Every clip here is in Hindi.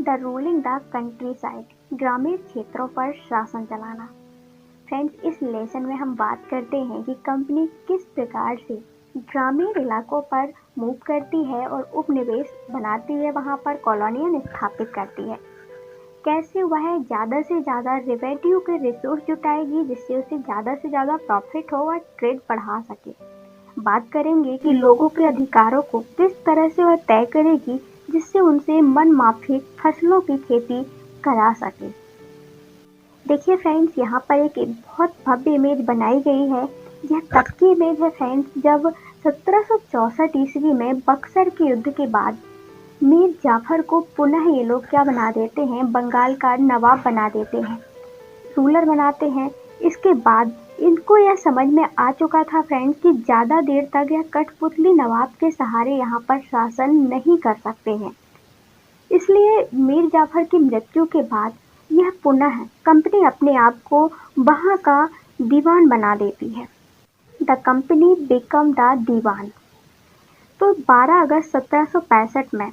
The ruling the country side, ग्रामीण क्षेत्रों पर शासन चलाना। फ्रेंड्स, इस लेसन में हम बात करते हैं कि कंपनी किस प्रकार से ग्रामीण इलाकों पर मूव करती है और उपनिवेश बनाती है, वहाँ पर कॉलोनियाँ स्थापित करती है। कैसे वह ज़्यादा से ज़्यादा रेवेन्यू के रिसोर्स जुटाएगी जिससे उसे ज़्यादा से ज़्यादा प्रॉफिट हो और ट्रेड बढ़ा सके। बात करेंगे कि लोगों के अधिकारों को किस तरह से वह तय करेगी जिससे उनसे मन माफिक फसलों की खेती करा सके। देखिए फ्रेंड्स, यहाँ पर एक बहुत भव्य इमेज बनाई गई है। यह तब की इमेज है फ्रेंड्स जब 1764 ईस्वी में बक्सर के युद्ध के बाद मीर जाफर को पुनः ये लोग क्या बना देते हैं, बंगाल का नवाब बना देते हैं, रूलर बनाते हैं। इसके बाद इनको यह समझ में आ चुका था फ्रेंड्स कि ज़्यादा देर तक यह कठपुतली नवाब के सहारे यहाँ पर शासन नहीं कर सकते हैं। इसलिए मीर जाफर की मृत्यु के बाद यह पुनः कंपनी अपने आप को वहाँ का दीवान बना देती है। द कंपनी बिकम द दीवान। तो 12 अगस्त 1765 में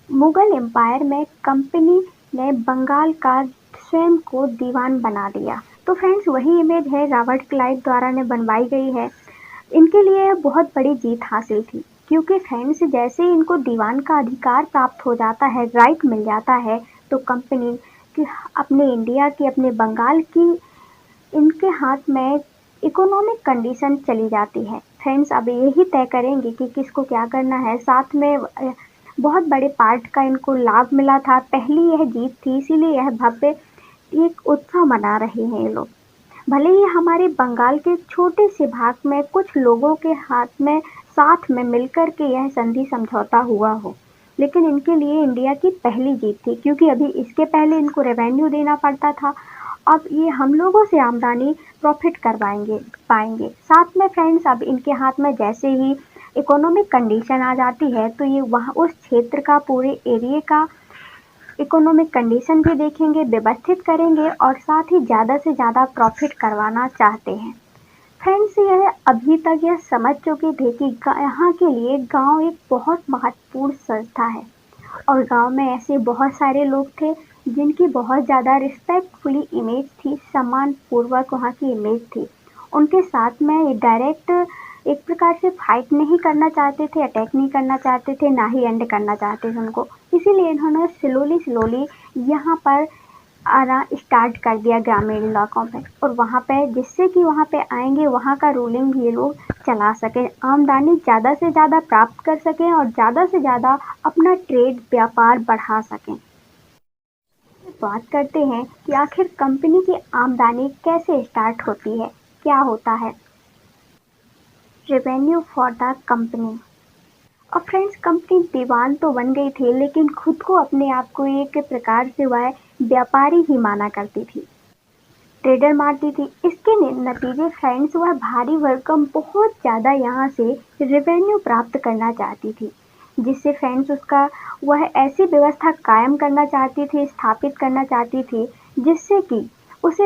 मुगल एम्पायर में कंपनी ने बंगाल का स्वयं को दीवान बना दिया। तो फ्रेंड्स, वही इमेज है रॉबर्ट क्लाइव द्वारा ने बनवाई गई है। इनके लिए बहुत बड़ी जीत हासिल थी क्योंकि फ्रेंड्स जैसे ही इनको दीवान का अधिकार प्राप्त हो जाता है, राइट मिल जाता है, तो कंपनी की अपने इंडिया की, अपने बंगाल की, इनके हाथ में इकोनॉमिक कंडीशन चली जाती है। फ्रेंड्स, अब यही तय करेंगे कि किसको क्या करना है। साथ में बहुत बड़े पार्ट का इनको लाभ मिला था, पहली यह जीत थी, इसीलिए यह भव्य एक उत्सव मना रहे हैं ये लोग। भले ही हमारे बंगाल के छोटे से भाग में कुछ लोगों के हाथ में साथ में मिलकर के यह संधि समझौता हुआ हो, लेकिन इनके लिए इंडिया की पहली जीत थी क्योंकि अभी इसके पहले इनको रेवेन्यू देना पड़ता था। अब ये हम लोगों से आमदनी प्रॉफिट करवाएंगे पाएंगे। साथ में फ्रेंड्स, अब इनके हाथ में जैसे ही इकोनॉमिक कंडीशन आ जाती है तो ये वहाँ उस क्षेत्र का, पूरे एरिया का इकोनॉमिक कंडीशन भी देखेंगे, व्यवस्थित करेंगे और साथ ही ज़्यादा से ज़्यादा प्रॉफिट करवाना चाहते हैं। फ्रेंड्स, यह अभी तक यह समझ चुके थे कि यहाँ के लिए गांव एक बहुत महत्वपूर्ण संस्था है और गांव में ऐसे बहुत सारे लोग थे जिनकी बहुत ज़्यादा रिस्पेक्टफुली इमेज थी, सम्मान पूर्वक वहाँ की इमेज थी। उनके साथ में डायरेक्ट एक प्रकार से फाइट नहीं करना चाहते थे, अटैक नहीं करना चाहते थे, ना ही एंड करना चाहते थे उनको। इसीलिए इन्होंने स्लोली यहाँ पर आना स्टार्ट कर दिया ग्रामीण इलाकों में, और वहाँ पे जिससे कि वहाँ पे आएंगे वहाँ का रूलिंग ये लोग चला सकें, आमदनी ज़्यादा से ज़्यादा प्राप्त कर सकें और ज़्यादा से ज़्यादा अपना ट्रेड व्यापार बढ़ा सकें। बात करते हैं कि आखिर कंपनी की आमदनी कैसे स्टार्ट होती है, क्या होता है। Revenue for the company. और फ्रेंड्स, कंपनी दीवान तो बन गई थी लेकिन खुद को अपने आप को एक प्रकार से वह व्यापारी ही माना करती थी, ट्रेडर मारती थी। इसके नतीजे फ्रेंड्स, वह भारी भरकम बहुत ज़्यादा यहाँ से रेवेन्यू प्राप्त करना चाहती थी, जिससे फ्रेंड्स उसका वह ऐसी व्यवस्था कायम करना चाहती थी, स्थापित करना चाहती थी जिससे कि उसे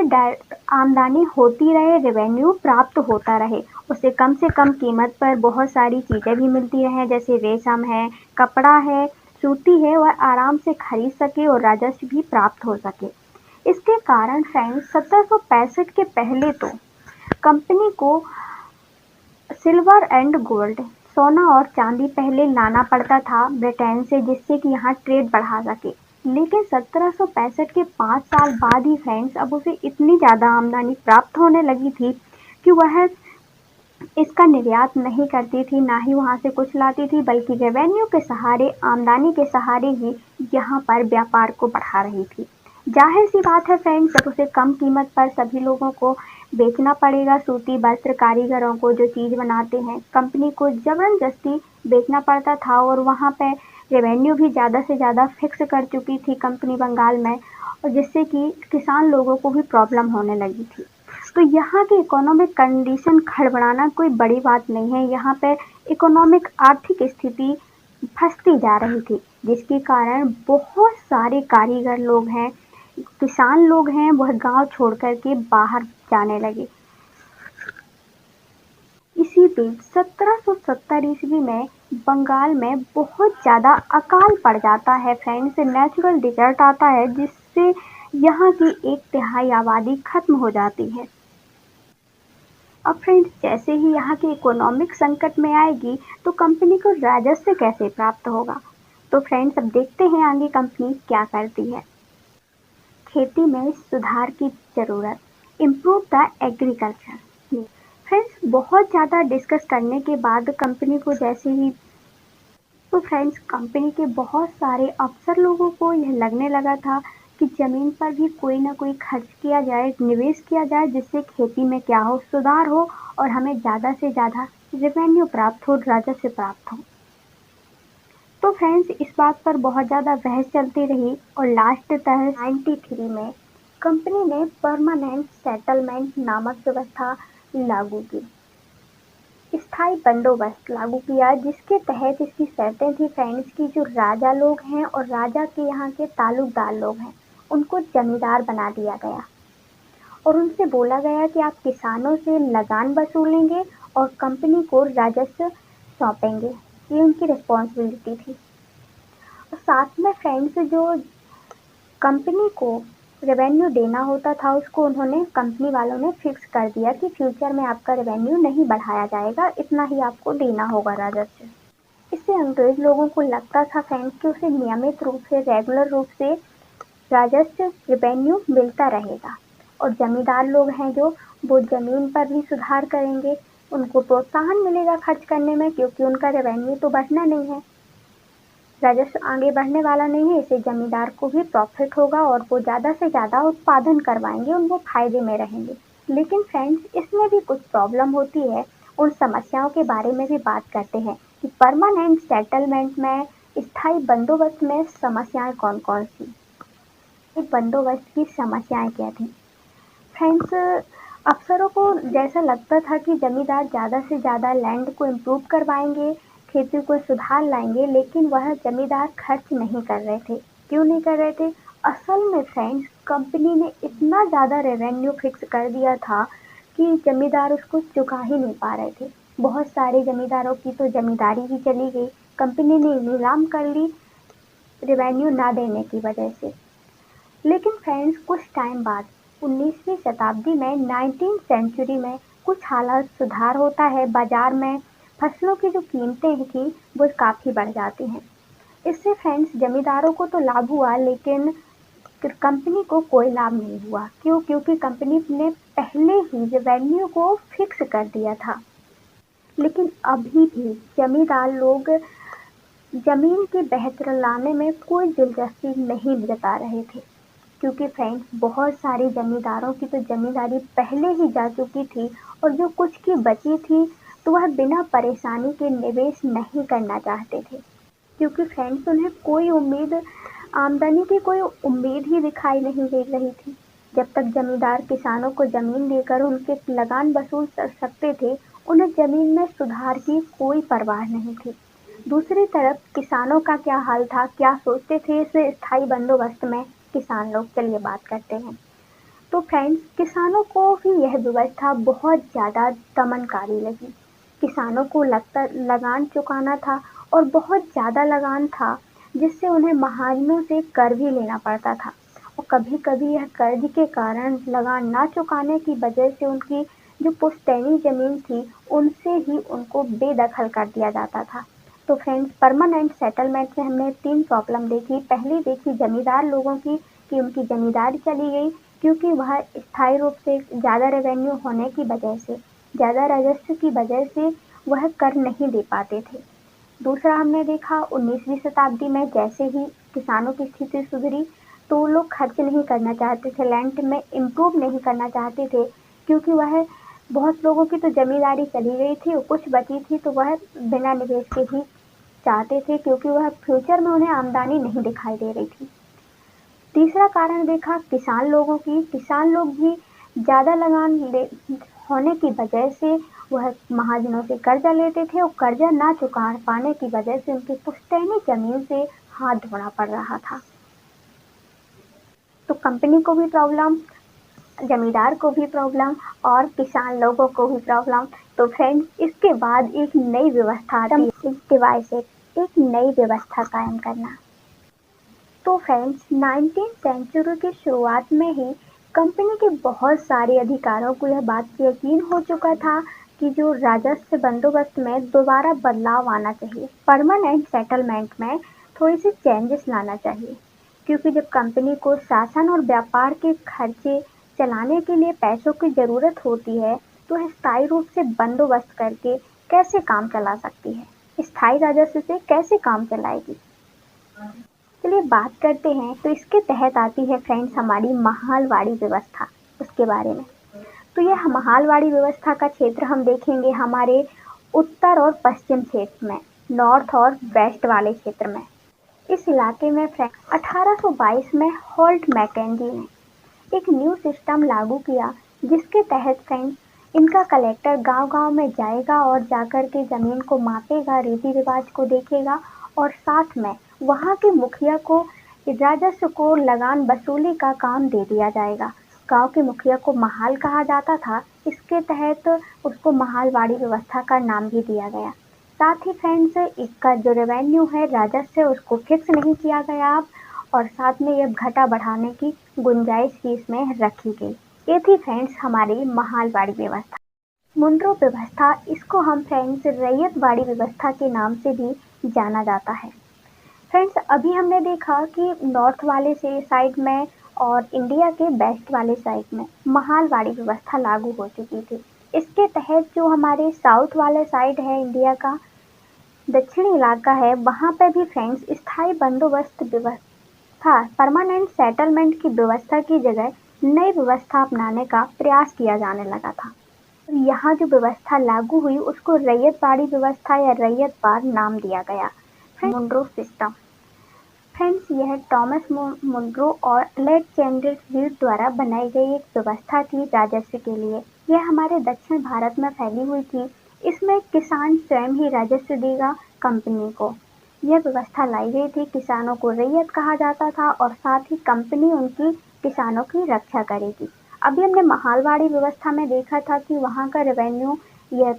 आमदनी होती रहे, रेवेन्यू प्राप्त होता रहे, उसे कम से कम कीमत पर बहुत सारी चीज़ें भी मिलती रहें, जैसे रेशम है, कपड़ा है, सूती है, वह आराम से खरीद सके और राजस्व भी प्राप्त हो सके। इसके कारण फ्रेंड्स 1765 के पहले तो कंपनी को सिल्वर एंड गोल्ड, सोना और चांदी पहले लाना पड़ता था ब्रिटेन से, जिससे कि यहाँ ट्रेड बढ़ा सके। लेकिन 1765 के 5 साल बाद ही फ्रेंड्स अब उसे इतनी ज़्यादा आमदनी प्राप्त होने लगी थी कि वह इसका निर्यात नहीं करती थी, ना ही वहाँ से कुछ लाती थी, बल्कि रेवेन्यू के सहारे, आमदनी के सहारे ही यहाँ पर व्यापार को बढ़ा रही थी। जाहिर सी बात है फ्रेंड्स, जब उसे कम कीमत पर सभी लोगों को बेचना पड़ेगा, सूती वस्त्र कारीगरों को जो चीज़ बनाते हैं, कंपनी को ज़बरदस्ती बेचना पड़ता था, और वहाँ पे रेवेन्यू भी ज़्यादा से ज़्यादा फिक्स कर चुकी थी कंपनी बंगाल में, और जिससे कि किसान लोगों को भी प्रॉब्लम होने लगी थी। तो यहाँ की इकोनॉमिक कंडीशन खड़बड़ाना कोई बड़ी बात नहीं है। यहाँ पे इकोनॉमिक आर्थिक स्थिति फंसती जा रही थी, जिसके कारण बहुत सारे कारीगर लोग हैं, किसान लोग हैं, वह गांव छोड़ कर के बाहर जाने लगे। इसी बीच 1770 ईस्वी में बंगाल में बहुत ज़्यादा अकाल पड़ जाता है फ्रेंड्स। नेचुरल डिजर्ट आता है जिससे यहाँ की 1/3 आबादी खत्म हो जाती है। अब फ्रेंड्स जैसे ही यहाँ की इकोनॉमिक संकट में आएगी तो कंपनी को राजस्व कैसे प्राप्त होगा। तो फ्रेंड्स अब देखते हैं आगे कंपनी क्या करती है। खेती में सुधार की जरूरत, इम्प्रूव द एग्रीकल्चर। फ्रेंड्स बहुत ज़्यादा डिस्कस करने के बाद कंपनी को जैसे ही तो फ्रेंड्स कंपनी के बहुत सारे अफसर लोगों को यह लगने लगा था कि ज़मीन पर भी कोई ना कोई खर्च किया जाए, निवेश किया जाए जिससे खेती में क्या हो, सुधार हो और हमें ज़्यादा से ज़्यादा रेवेन्यू प्राप्त हो, राजस्व प्राप्त हो। तो फ्रेंड्स इस बात पर बहुत ज़्यादा बहस चलती रही और लास्टतः 93 में कंपनी ने परमानेंट सेटलमेंट नामक व्यवस्था लागू की, स्थायी बंदोबस्त लागू किया, जिसके तहत इसकी शर्तें थी फ्रेंड्स की जो राजा लोग हैं और राजा के यहाँ के तालुकदार लोग हैं उनको जमींदार बना दिया गया और उनसे बोला गया कि आप किसानों से लगान वसूलेंगे और कंपनी को राजस्व सौंपेंगे, ये उनकी रिस्पॉन्सिबिलिटी थी। और साथ में फ्रेंड्स जो कंपनी को रेवेन्यू देना होता था उसको उन्होंने कंपनी वालों ने फिक्स कर दिया कि फ्यूचर में आपका रेवेन्यू नहीं बढ़ाया जाएगा, इतना ही आपको देना होगा राजस्व। इससे अंग्रेज लोगों को लगता था फ्रेंड्स कि उसे नियमित रूप से, रेगुलर रूप से राजस्व रेवेन्यू मिलता रहेगा और जमींदार लोग हैं जो वो ज़मीन पर भी सुधार करेंगे, उनको प्रोत्साहन मिलेगा खर्च करने में क्योंकि उनका रेवेन्यू तो बढ़ना नहीं है, राजस्व आगे बढ़ने वाला नहीं है। इससे जमींदार को भी प्रॉफिट होगा और वो ज़्यादा से ज़्यादा उत्पादन करवाएंगे, उनको फायदे में रहेंगे। लेकिन फ्रेंड्स इसमें भी कुछ प्रॉब्लम होती है, उन समस्याओं के बारे में भी बात करते हैं कि परमानेंट सेटलमेंट में, स्थायी बंदोबस्त में समस्याएं कौन कौन सी, बंदोबस्त की समस्याएं क्या थी। फ्रेंड्स अफसरों को जैसा लगता था कि जमींदार ज़्यादा से ज़्यादा लैंड को इम्प्रूव करवाएंगे, खेती को सुधार लाएंगे, लेकिन वह जमींदार खर्च नहीं कर रहे थे। क्यों नहीं कर रहे थे? असल में फ्रेंड्स कंपनी ने इतना ज़्यादा रेवेन्यू फिक्स कर दिया था कि जमींदार उसको चुका ही नहीं पा रहे थे। बहुत सारे जमींदारों की तो जमींदारी ही चली गई, कंपनी ने नीलाम कर ली रेवेन्यू ना देने की वजह से। लेकिन फ्रेंड्स कुछ टाइम बाद 19वीं शताब्दी में, 19th सेंचुरी में कुछ हालात सुधार होता है, बाजार में फसलों की जो कीमतें थी वो काफ़ी बढ़ जाती हैं। इससे फ्रेंड्स जमींदारों को तो लाभ हुआ लेकिन कंपनी को कोई लाभ नहीं हुआ। क्यों? क्योंकि कंपनी ने पहले ही रेवेन्यू को फिक्स कर दिया था। लेकिन अभी भी जमींदार लोग जमीन के बेहतर लाने में कोई दिलचस्पी नहीं जता रहे थे क्योंकि फ्रेंड्स बहुत सारे जमींदारों की तो जमींदारी पहले ही जा चुकी थी और जो कुछ की बची थी तो वह बिना परेशानी के निवेश नहीं करना चाहते थे क्योंकि फ्रेंड्स उन्हें कोई उम्मीद, आमदनी की कोई उम्मीद ही दिखाई नहीं दे रही थी। जब तक जमींदार किसानों को ज़मीन देकर उनके लगान वसूल कर सकते थे, उन्हें ज़मीन में सुधार की कोई परवाह नहीं थी। दूसरी तरफ किसानों का क्या हाल था, क्या सोचते थे इस स्थायी बंदोबस्त में किसान लोग, चलिए बात करते हैं। तो फ्रेंड्स किसानों को भी यह व्यवस्था बहुत ज़्यादा दमनकारी लगी। किसानों को लगता लगान चुकाना था और बहुत ज़्यादा लगान था जिससे उन्हें महाजनों से कर भी लेना पड़ता था और कभी कभी यह कर्ज के कारण लगान ना चुकाने की वजह से उनकी जो पुश्तैनी ज़मीन थी उनसे ही उनको बेदखल कर दिया जाता था। तो फ्रेंड्स परमानेंट सेटलमेंट में हमने 3 प्रॉब्लम देखी। पहली देखी जमींदार लोगों की कि उनकी जमींदारी चली गई क्योंकि वह स्थायी रूप से ज़्यादा रेवेन्यू होने की वजह से, ज़्यादा राजस्व की वजह से वह कर नहीं दे पाते थे। दूसरा हमने देखा 19वीं शताब्दी में जैसे ही किसानों की स्थिति सुधरी तो वो लोग खर्च नहीं करना चाहते थे, लैंड में इम्प्रूव नहीं करना चाहते थे क्योंकि वह बहुत लोगों की तो जमींदारी चली गई थी और कुछ बची थी तो वह बिना निवेश के ही चाहते थे क्योंकि वह फ्यूचर में उन्हें आमदनी नहीं दिखाई दे रही थी। तीसरा कारण देखा किसान लोगों की, किसान लोग भी ज़्यादा लगान होने की वजह से वह महाजनों से कर्जा लेते थे और कर्जा ना चुका पाने की वजह से उनकी पुश्तैनी जमीन से हाथ धोना पड़ रहा था। तो कंपनी को भी प्रॉब्लम, जमींदार को भी प्रॉब्लम और किसान लोगों को भी प्रॉब्लम तो फ्रेंड्स इसके बाद एक नई व्यवस्था आती है, इस डिवाइस एक नई व्यवस्था कायम करना। तो फ्रेंड्स 19th सेंचुरी की शुरुआत में ही कंपनी के बहुत सारे अधिकारों को यह बात यकीन हो चुका था कि जो राजस्व बंदोबस्त में दोबारा बदलाव आना चाहिए, परमानेंट सेटलमेंट में थोड़ी सी चेंजेस लाना चाहिए, क्योंकि जब कंपनी को शासन और व्यापार के खर्चे चलाने के लिए पैसों की जरूरत होती है तो वह स्थायी रूप से बंदोबस्त करके कैसे काम चला सकती है, स्थायी राजस्व से कैसे काम चलाएगी। चलिए बात करते हैं। तो इसके तहत आती है फ्रेंड्स हमारी महालवाड़ी व्यवस्था, उसके बारे में। तो यह महालवाड़ी व्यवस्था का क्षेत्र हम देखेंगे हमारे उत्तर और पश्चिम क्षेत्र में, नॉर्थ और वेस्ट वाले क्षेत्र में। इस इलाके में फ्रेंड्स 1822 में हॉल्ट मैकेंजी ने एक न्यू सिस्टम लागू किया, जिसके तहत फ्रेंड्स इनका कलेक्टर गांव-गांव में जाएगा और जाकर के जमीन को मापेगा, रीति रिवाज को देखेगा और साथ में वहां के मुखिया को राजस्व को लगान वसूली का काम दे दिया जाएगा। गांव के मुखिया को महाल कहा जाता था, इसके तहत उसको महालवाड़ी व्यवस्था का नाम भी दिया गया। साथ ही फ्रेंड्स इसका जो रेवेन्यू है, राजस्व है, उसको फिक्स नहीं किया गया अब, और साथ में ये घटा बढ़ाने की गुंजाइश भी इसमें रखी गई। ये थी फ्रेंड्स हमारी महालवाड़ी व्यवस्था। मुंड्रो व्यवस्था, इसको हम फ्रेंड्स रैयतवाड़ी व्यवस्था के नाम से भी जाना जाता है। फ्रेंड्स अभी हमने देखा कि नॉर्थ वाले से साइड में और इंडिया के वेस्ट वाले साइड में महालवाड़ी व्यवस्था लागू हो चुकी थी। इसके तहत जो हमारे साउथ वाले साइड है इंडिया का, दक्षिणी इलाका है, वहाँ पर भी फ्रेंड्स स्थायी बंदोबस्त व्यवस्था, परमानेंट सेटलमेंट की व्यवस्था की जगह नई व्यवस्था अपनाने का प्रयास किया जाने लगा था। यहाँ जो व्यवस्था लागू हुई उसको रैयतवाड़ी व्यवस्था या रैयतवाड़ नाम दिया गया। मुंड्रो सिस्टम फ्रेंड्स यह टॉमस मुंड्रो और अलेक्जेंडर रीड द्वारा बनाई गई एक व्यवस्था थी राजस्व के लिए। यह हमारे दक्षिण भारत में फैली हुई थी। इसमें किसान स्वयं ही राजस्व देगा कंपनी को। यह व्यवस्था लाई गई थी, किसानों को रैयत कहा जाता था और साथ ही कंपनी उनकी किसानों की रक्षा करेगी। अभी हमने महालवाड़ी व्यवस्था में देखा था कि वहाँ का रेवेन्यू या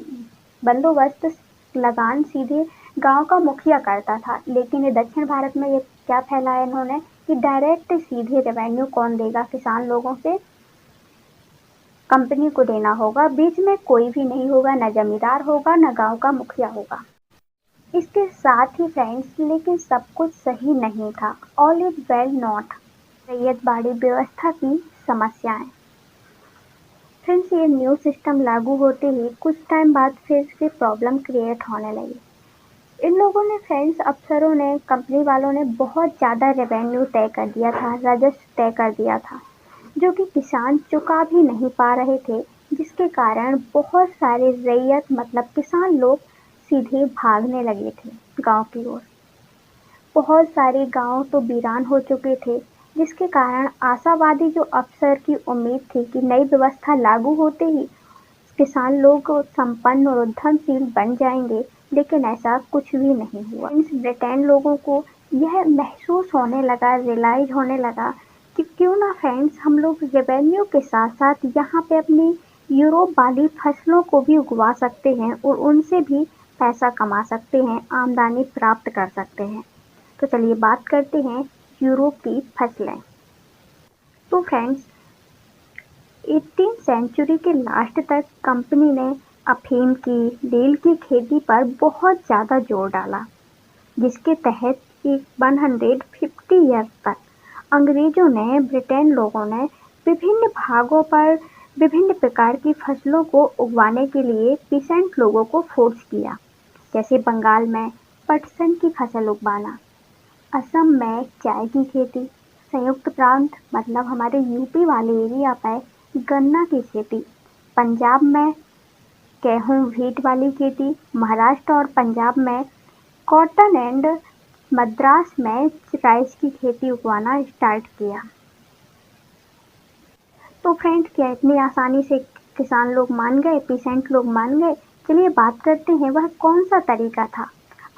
बंदोबस्त लगान सीधे गांव का मुखिया करता था, लेकिन ये दक्षिण भारत में ये क्या फैलाया इन्होंने कि डायरेक्ट सीधे रेवेन्यू कौन देगा, किसान लोगों से कंपनी को देना होगा, बीच में कोई भी नहीं होगा, न जमींदार होगा न गांव का मुखिया होगा। इसके साथ ही फ्रेंड्स लेकिन सब कुछ सही नहीं था, all is well not. Ryotwari व्यवस्था की समस्याएं फ्रेंड्स, ये न्यू सिस्टम लागू होते ही कुछ टाइम बाद फिर से प्रॉब्लम क्रिएट होने लगी। इन लोगों ने फ्रेंड्स, अफसरों ने, कंपनी वालों ने बहुत ज़्यादा रेवेन्यू तय कर दिया था, राजस्व तय कर दिया था, जो कि किसान चुका भी नहीं पा रहे थे, जिसके कारण बहुत सारे रैयत मतलब किसान लोग सीधे भागने लगे थे गांव की ओर। बहुत सारे गांव तो वीरान हो चुके थे, जिसके कारण आशावादी जो अफसर की उम्मीद थी कि नई व्यवस्था लागू होते ही किसान लोग संपन्न और उद्यमशील बन जाएंगे, लेकिन ऐसा कुछ भी नहीं हुआ। ब्रिटेन लोगों को यह महसूस होने लगा, रियलाइज होने लगा कि क्यों ना फ्रेंड्स हम लोग रेवेन्यू के साथ साथ यहाँ पे अपनी यूरोप वाली फसलों को भी उगवा सकते हैं और उनसे भी पैसा कमा सकते हैं, आमदनी प्राप्त कर सकते हैं। तो चलिए बात करते हैं यूरोप की फसलें। तो फ्रेंड्स 18th सेंचुरी के लास्ट तक कंपनी ने अफीम की, नील की खेती पर बहुत ज़्यादा जोर डाला, जिसके तहत 150 ईयर तक अंग्रेजों ने, ब्रिटेन लोगों ने विभिन्न भागों पर विभिन्न प्रकार की फसलों को उगवाने के लिए पीसेंट लोगों को फोर्स किया। जैसे बंगाल में पटसन की फसल उगवाना, असम में चाय की खेती, संयुक्त प्रांत मतलब हमारे यूपी वाले एरिया पर गन्ना की खेती, पंजाब में गेहूं व्हीट वाली खेती, महाराष्ट्र और पंजाब में कॉटन एंड मद्रास में राइस की खेती उगवाना स्टार्ट किया। तो फ्रेंड्स क्या इतनी आसानी से किसान लोग मान गए, पीसेंट लोग मान गए? चलिए बात करते हैं वह कौन सा तरीका था।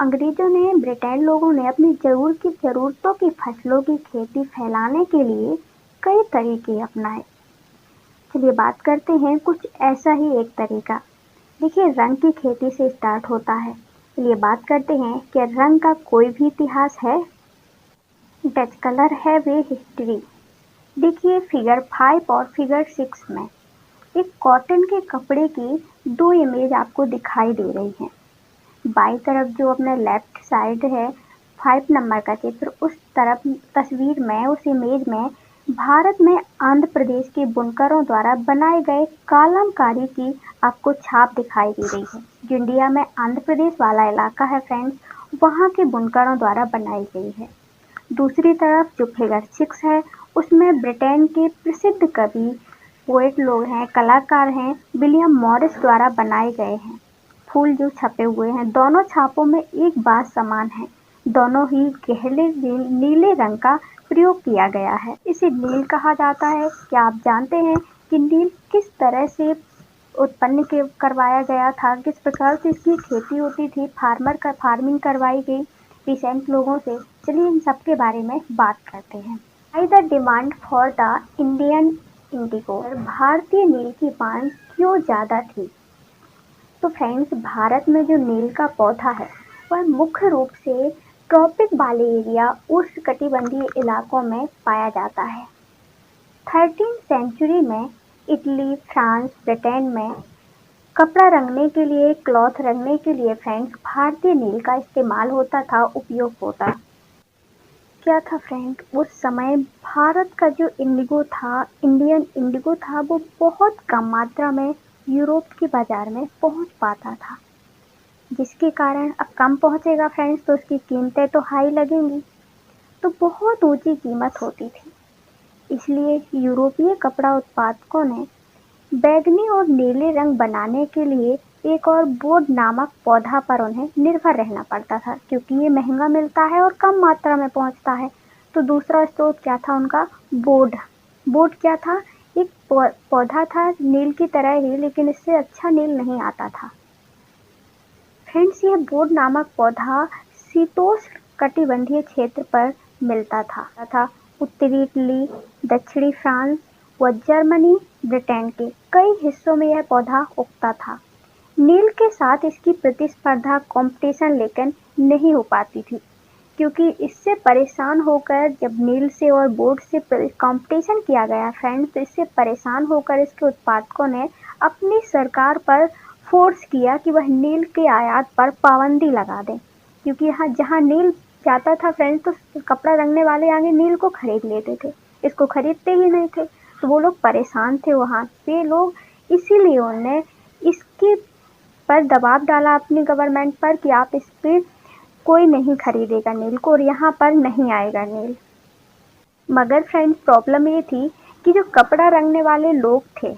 अंग्रेजों ने, ब्रिटेन लोगों ने अपनी ज़रूरतों की फसलों की खेती फैलाने के लिए कई तरीके अपनाए। चलिए बात करते हैं कुछ ऐसा ही एक तरीका। देखिए, रंग की खेती से स्टार्ट होता है। चलिए बात करते हैं कि रंग का कोई भी इतिहास है। डच कलर है वे हिस्ट्री। देखिए फिगर 5 और फिगर 6 में एक कॉटन के कपड़े की दो इमेज आपको दिखाई दे रही हैं। बाईं तरफ जो अपना लेफ्ट साइड है 5 नंबर का चित्र, उस तरफ तस्वीर में, उस इमेज में भारत में आंध्र प्रदेश के बुनकरों द्वारा बनाए गए कलमकारी की आपको छाप दिखाई दे रही है। जो इंडिया में आंध्र प्रदेश वाला इलाका है फ्रेंड्स, वहाँ के बुनकरों द्वारा बनाई गई है। दूसरी तरफ जो फिगर 6 है उसमें ब्रिटेन के प्रसिद्ध कवि, पोएट लोग हैं, कलाकार हैं, विलियम मॉरिस द्वारा बनाए गए हैं फूल जो छपे हुए हैं। दोनों छापों में एक बात समान है, दोनों ही गहरे नीले रंग का प्रयोग किया गया है। इसे नील कहा जाता है। क्या आप जानते हैं कि नील किस तरह से उत्पन्न करवाया गया था, किस प्रकार से इसकी खेती होती थी, फार्मिंग करवाई गई रिसेंट लोगों से। चलिए इन सब के बारे में बात करते हैं। Why the demand for the Indian Indigo, भारतीय नील की मांग क्यों ज्यादा थी? तो फ्रेंड्स, भारत में जो नील का पौधा है वह मुख्य रूप से ट्रॉपिक वाले एरिया, उष्णकटिबंधीय इलाकों में पाया जाता है। 13वीं सेंचुरी में इटली, फ्रांस, ब्रिटेन में कपड़ा रंगने के लिए, क्लॉथ रंगने के लिए फ्रेंड्स भारतीय नील का इस्तेमाल होता था, उपयोग होता। क्या था फ्रेंड, उस समय भारत का जो इंडिगो था, इंडियन इंडिगो था, वो बहुत कम मात्रा में यूरोप के बाजार में पहुंच पाता था, जिसके कारण अब कम पहुंचेगा फ्रेंड्स तो उसकी कीमतें तो हाई लगेंगी, तो बहुत ऊंची कीमत होती थी। इसलिए यूरोपीय कपड़ा उत्पादकों ने बैंगनी और नीले रंग बनाने के लिए एक और बोर्ड नामक पौधा पर उन्हें निर्भर रहना पड़ता था, क्योंकि ये महंगा मिलता है और कम मात्रा में पहुंचता है। तो दूसरा स्रोत क्या था उनका? बोर्ड। बोर्ड क्या था? एक पौधा था नील की तरह ही, लेकिन इससे अच्छा नील नहीं आता था। फ्रेंड्स, यह बोर्ड नामक पौधा शीतोष्ण कटिबंधीय क्षेत्र पर मिलता था। उत्तरी इटली, दक्षिणी फ्रांस व जर्मनी, ब्रिटेन के कई हिस्सों में यह पौधा उगता था। नील के साथ इसकी प्रतिस्पर्धा, कंपटीशन लेकिन नहीं हो पाती थी, क्योंकि इससे परेशान होकर जब नील से और बोर्ड से कंपटीशन किया गया फ्रेंड्स, तो इससे परेशान होकर इसके उत्पादकों ने अपनी सरकार पर फोर्स किया कि वह नील के आयात पर पाबंदी लगा दें, क्योंकि यहाँ जहाँ नील जाता था फ्रेंड्स तो कपड़ा रंगने वाले आगे नील को खरीद लेते थे, इसको खरीदते ही नहीं थे, तो वो लोग परेशान थे वहाँ पे लोग। इसीलिए उन्होंने इसके पर दबाव डाला अपनी गवर्नमेंट पर कि आप इस पर कोई नहीं खरीदेगा नील को और यहाँ पर नहीं आएगा नील। मगर फ्रेंड्स, प्रॉब्लम ये थी कि जो कपड़ा रंगने वाले लोग थे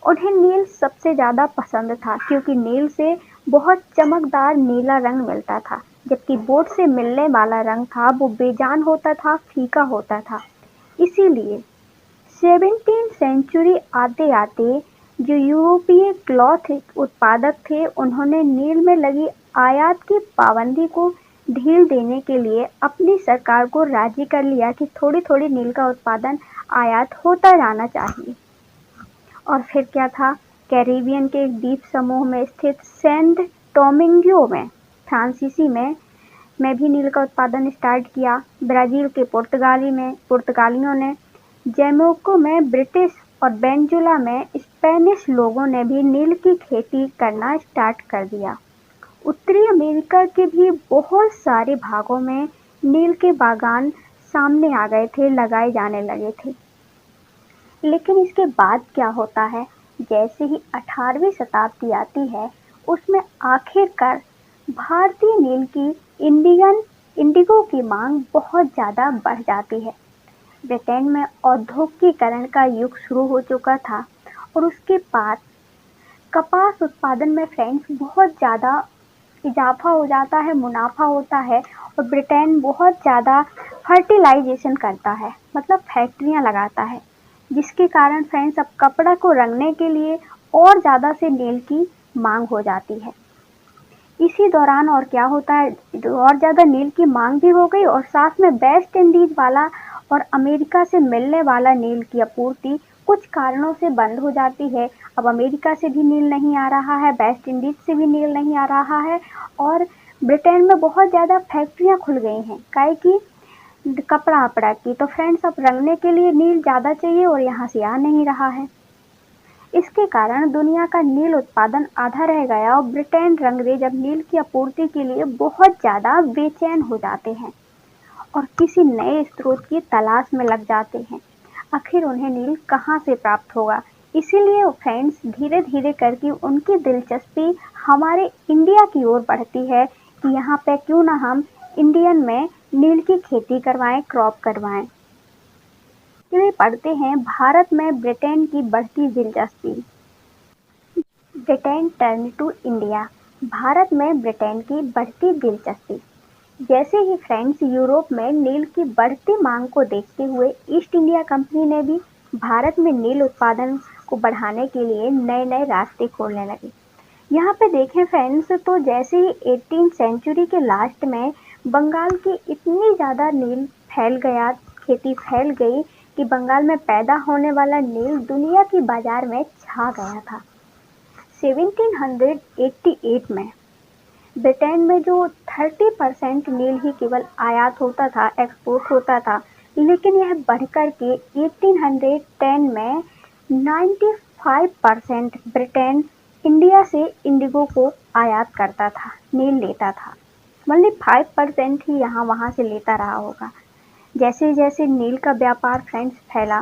उन्हें नील सबसे ज़्यादा पसंद था, क्योंकि नील से बहुत चमकदार नीला रंग मिलता था, जबकि बोर्ड से मिलने वाला रंग था वो बेजान होता था, फीका होता था। इसीलिए 17वीं सेंचुरी आते आते जो यूरोपीय क्लॉथ उत्पादक थे उन्होंने नील में लगी आयात की पाबंदी को ढील देने के लिए अपनी सरकार को राजी कर लिया कि थोड़ी थोड़ी नील का उत्पादन आयात होता जाना चाहिए। और फिर क्या था, कैरिबियन के एक द्वीप समूह में स्थित सेंट डोमिंगो में, फ्रांसीसी में भी नील का उत्पादन स्टार्ट किया। ब्राजील के पुर्तगालियों ने, जैमोको में ब्रिटिश और वेनेजुएला में स्पेनिश लोगों ने भी नील की खेती करना स्टार्ट कर दिया। उत्तरी अमेरिका के भी बहुत सारे भागों में नील के बागान सामने आ गए थे, लगाए जाने लगे थे। लेकिन इसके बाद क्या होता है, जैसे ही 18वीं शताब्दी आती है उसमें आखिरकार भारतीय नील की इंडिगो की मांग बहुत ज़्यादा बढ़ जाती है। ब्रिटेन में औद्योगिकीकरण का युग शुरू हो चुका था और उसके बाद कपास उत्पादन में फ्रेंड्स बहुत ज़्यादा इजाफा हो जाता है, मुनाफा होता है और ब्रिटेन बहुत ज़्यादा फर्टिलाइजेशन करता है, मतलब फैक्ट्रियाँ लगाता है, जिसके कारण फ्रेंड्स अब कपड़ा को रंगने के लिए और ज़्यादा से नील की मांग हो जाती है। इसी दौरान और क्या होता है, और ज़्यादा नील की मांग भी हो गई और साथ में वेस्ट इंडीज वाला और अमेरिका से मिलने वाला नील की आपूर्ति कुछ कारणों से बंद हो जाती है। अब अमेरिका से भी नील नहीं आ रहा है, वेस्ट इंडीज से भी नील नहीं आ रहा है और ब्रिटेन में बहुत ज़्यादा फैक्ट्रियाँ खुल गई हैं काहे की कपड़ा वपड़ा की। तो फ्रेंड्स अब रंगने के लिए नील ज़्यादा चाहिए और यहाँ से आ नहीं रहा है। इसके कारण दुनिया का नील उत्पादन आधा रह गया और ब्रिटेन रंगरेज अब नील की आपूर्ति के लिए बहुत ज़्यादा बेचैन हो जाते हैं और किसी नए स्रोत की तलाश में लग जाते हैं। आखिर उन्हें नील कहाँ से प्राप्त होगा? इसीलिए फ्रेंड्स धीरे धीरे करके उनकी दिलचस्पी हमारे इंडिया की ओर बढ़ती है कि यहाँ पे क्यों ना हम इंडियन में नील की खेती करवाएं, क्रॉप करवाएं। चलिए पढ़ते हैं भारत में ब्रिटेन की बढ़ती दिलचस्पी। Britain turn to India. Bharat में ब्रिटेन की बढ़ती दिलचस्पी। जैसे ही फ्रेंड्स यूरोप में नील की बढ़ती मांग को देखते हुए ईस्ट इंडिया कंपनी ने भी भारत में नील उत्पादन को बढ़ाने के लिए नए नए रास्ते खोलने लगे। यहाँ पे देखें फ्रेंड्स तो जैसे ही 18th सेंचुरी के लास्ट में बंगाल की इतनी ज़्यादा नील फैल गया, खेती फैल गई कि बंगाल में पैदा होने वाला नील दुनिया की बाजार में छा गया था। 1788 में ब्रिटेन में जो 30% नील ही केवल आयात होता था, एक्सपोर्ट होता था, लेकिन यह बढ़कर के 1810 में 95% ब्रिटेन इंडिया से इंडिगो को आयात करता था, नील लेता था। मतलब 5% ही यहाँ वहाँ से लेता रहा होगा। जैसे जैसे नील का व्यापार फ्रेंड्स फैला,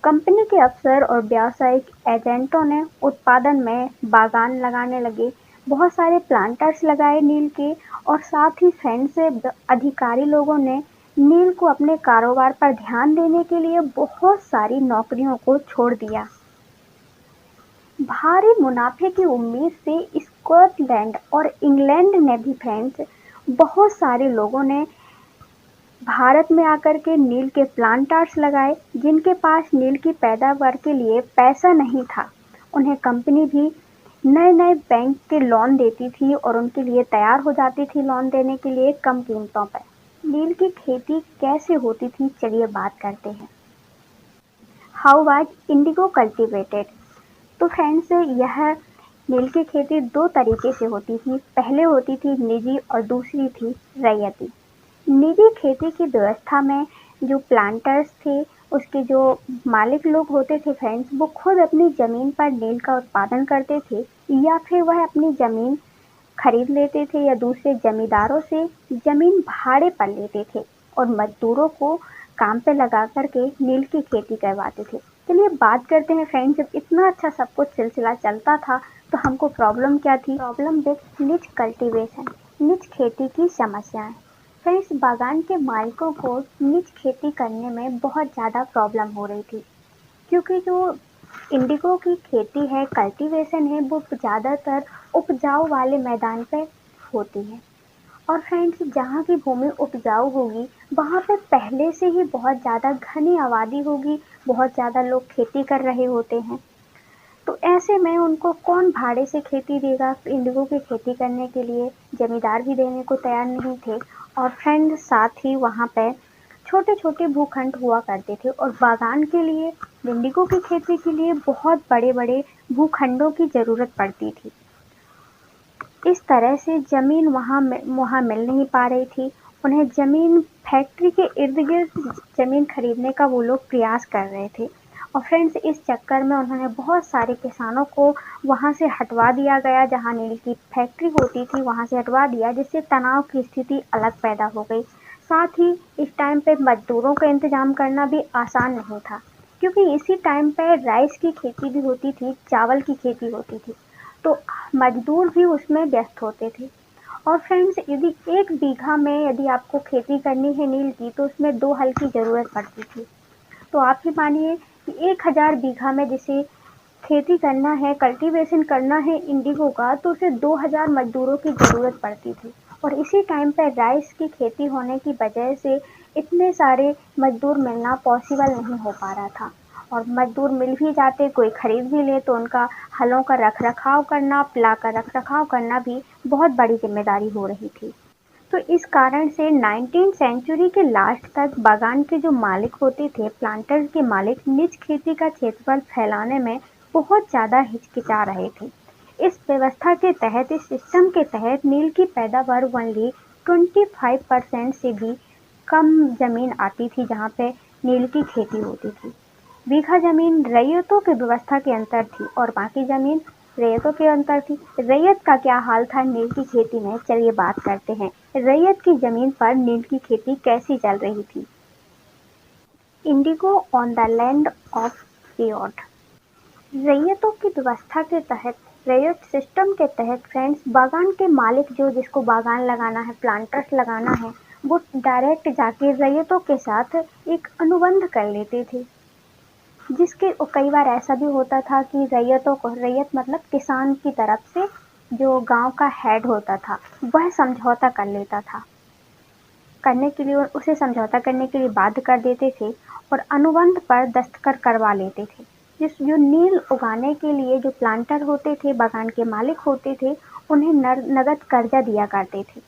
कंपनी के अफसर और व्यावसायिक एजेंटों ने उत्पादन में बागान लगाने लगे, बहुत सारे प्लांटर्स लगाए नील के और साथ ही फ्रेंड्स अधिकारी लोगों ने नील को अपने कारोबार पर ध्यान देने के लिए बहुत सारी नौकरियों को छोड़ दिया। भारी मुनाफे की उम्मीद से स्कॉटलैंड और इंग्लैंड ने भी फ्रेंड्स बहुत सारे लोगों ने भारत में आकर के नील के प्लांटर्स लगाए। जिनके पास नील की पैदावार के लिए पैसा नहीं था, उन्हें कंपनी भी नए नए बैंक के लोन देती थी और उनके लिए तैयार हो जाती थी लोन देने के लिए कम कीमतों पर। नील की खेती कैसे होती थी, चलिए बात करते हैं। How was Indigo cultivated? तो फ्रेंड्स यह नील की खेती दो तरीके से होती थी। पहले होती थी निजी और दूसरी थी रैयती। निजी खेती की व्यवस्था में जो प्लांटर्स थे, उसके जो मालिक लोग होते थे फ्रेंड्स, वो खुद अपनी ज़मीन पर नील का उत्पादन करते थे या फिर वह अपनी ज़मीन खरीद लेते थे या दूसरे जमींदारों से ज़मीन भाड़े पर लेते थे और मजदूरों को काम पे लगा करके नील की खेती करवाते थे। चलिए बात करते हैं फ्रेंड्स, जब इतना अच्छा सब कुछ सिलसिला चलता था तो हमको प्रॉब्लम क्या थी? प्रॉब्लम विथ निज कल्टीवेशन, निज खेती की समस्याएं। फ्रेंड्स बागान के मालिकों को निज खेती करने में बहुत ज़्यादा प्रॉब्लम हो रही थी क्योंकि जो इंडिगो की खेती है, कल्टीवेशन है, वो ज़्यादातर उपजाऊ वाले मैदान पे होती है और फ्रेंड्स जहाँ की भूमि उपजाऊ होगी वहाँ पे पहले से ही बहुत ज़्यादा घनी आबादी होगी, बहुत ज़्यादा लोग खेती कर रहे होते हैं। तो ऐसे में उनको कौन भाड़े से खेती देगा? इंडिगो की खेती करने के लिए जमींदार भी देने को तैयार नहीं थे और फ्रेंड साथ ही वहाँ पे छोटे छोटे भूखंड हुआ करते थे और बागान के लिए, इंडिगो की खेती के लिए बहुत बड़े बड़े भूखंडों की ज़रूरत पड़ती थी। इस तरह से ज़मीन वहाँ मिल नहीं पा रही थी। उन्हें ज़मीन फैक्ट्री के इर्द गिर्द ज़मीन खरीदने का वो लोग प्रयास कर रहे थे और फ्रेंड्स इस चक्कर में उन्होंने बहुत सारे किसानों को वहाँ से हटवा दिया गया, जहाँ नील की फैक्ट्री होती थी वहाँ से हटवा दिया, जिससे तनाव की स्थिति अलग पैदा हो गई। साथ ही इस टाइम पे मजदूरों का इंतजाम करना भी आसान नहीं था क्योंकि इसी टाइम पे राइस की खेती भी होती थी, चावल की खेती होती थी, तो मजदूर भी उसमें व्यस्त होते थे। और फ्रेंड्स यदि 1 बीघा में यदि आपको खेती करनी है नील की तो उसमें 2 हल की ज़रूरत पड़ती थी। तो आप ही मानिए कि 1000 बीघा में जिसे खेती करना है, कल्टीवेशन करना है इंडिगो का, तो उसे 2000 मजदूरों की ज़रूरत पड़ती थी और इसी टाइम पर राइस की खेती होने की वजह से इतने सारे मजदूर मिलना पॉसिबल नहीं हो पा रहा था और मजदूर मिल भी जाते, कोई खरीद भी ले, तो उनका हलों का रख रखाव करना, प्ला का रख रखाव करना भी बहुत बड़ी जिम्मेदारी हो रही थी। तो इस कारण से 19th सेंचुरी के लास्ट तक बागान के जो मालिक होते थे, प्लांटर्स के मालिक, निज खेती का क्षेत्रफल फैलाने में बहुत ज़्यादा हिचकिचा रहे थे। इस व्यवस्था के तहत, इस सिस्टम के तहत नील की पैदावार ओनली 25% से भी कम जमीन आती थी जहाँ पे नील की खेती होती थी। बीघा जमीन रैयतों की व्यवस्था के अंतर थी और बाकी जमीन रैयतों के अंतर थी। रैयत का क्या हाल था नील की खेती में, चलिए बात करते हैं। रैयत की जमीन पर नील की खेती कैसी चल रही थी। Indigo on the land of पियोट। रैयतों की व्यवस्था के तहत, रैयत सिस्टम के तहत फ्रेंड्स, बागान के मालिक जो जिसको बागान लगाना है, प्लांटर्स लगाना है, वो डायरेक्ट जाके रैयतों के साथ एक अनुबंध कर लेते थे। जिसके कई बार ऐसा भी होता था कि रैयतों को, रैयत मतलब किसान की तरफ से जो गांव का हेड होता था, वह समझौता कर लेता था, करने के लिए उसे समझौता करने के लिए बाध्य कर देते थे और अनुबंध पर दस्तखत करवा लेते थे। जिस जो नील उगाने के लिए जो प्लांटर होते थे, बागान के मालिक होते थे, उन्हें नगद कर्जा दिया करते थे।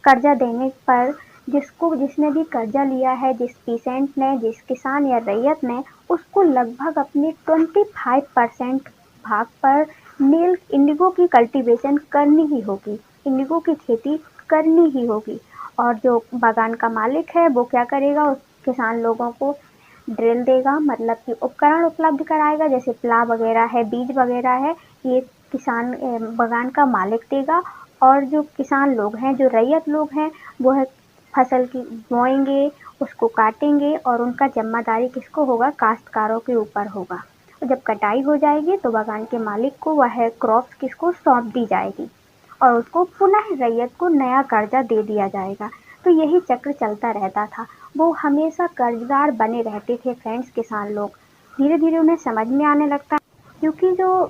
कर्जा देने पर जिसने भी कर्जा लिया है, जिस पीसेंट ने, जिस किसान या रैयत ने, उसको लगभग अपने 25% भाग पर नील इंडिगो की कल्टीवेशन करनी ही होगी, इंडिगो की खेती करनी ही होगी। और जो बागान का मालिक है वो क्या करेगा, उस किसान लोगों को ड्रिल देगा, मतलब कि उपकरण उपलब्ध कराएगा, जैसे प्ला वगैरह है, बीज वगैरह है, ये किसान बागान का मालिक देगा। और जो किसान लोग हैं, जो रैयत लोग हैं, वो है फसल की बोएंगे, उसको काटेंगे और उनका जिम्मेदारी किसको होगा, काश्तकारों के ऊपर होगा। और जब कटाई हो जाएगी तो बागान के मालिक को वह क्रॉप्स किसको सौंप दी जाएगी और उसको पुनः रैयत को नया कर्जा दे दिया जाएगा। तो यही चक्र चलता रहता था। वो हमेशा कर्जदार बने रहते थे फ्रेंड्स, किसान लोग। धीरे धीरे उन्हें समझ में आने लगता, क्योंकि जो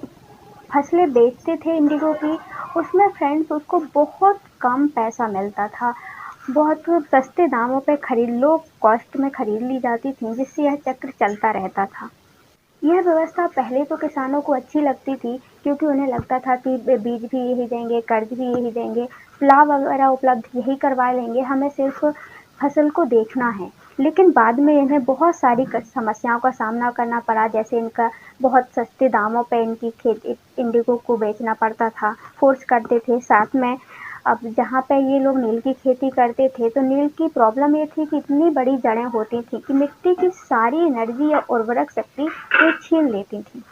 फसलें बेचते थे इंडिगो की, उसमें फ्रेंड्स उसको बहुत कम पैसा मिलता था, बहुत सस्ते दामों पे लो कॉस्ट में खरीद ली जाती थी, जिससे यह चक्र चलता रहता था। यह व्यवस्था पहले तो किसानों को अच्छी लगती थी, क्योंकि उन्हें लगता था कि बीज भी यही देंगे, कर्ज भी यही देंगे, प्लाव वगैरह उपलब्ध यही करवा लेंगे, हमें सिर्फ फसल को देखना है। लेकिन बाद में इन्हें बहुत सारी समस्याओं का सामना करना पड़ा, जैसे इनका बहुत सस्ते दामों पर इनकी खेती इंडिगो को बेचना पड़ता था, फोर्स करते थे। साथ में अब जहाँ पे ये लोग नील की खेती करते थे, तो नील की प्रॉब्लम ये थी कि इतनी बड़ी जड़ें होती थी कि मिट्टी की सारी एनर्जी या उर्वरक शक्ति ये छीन लेती थी,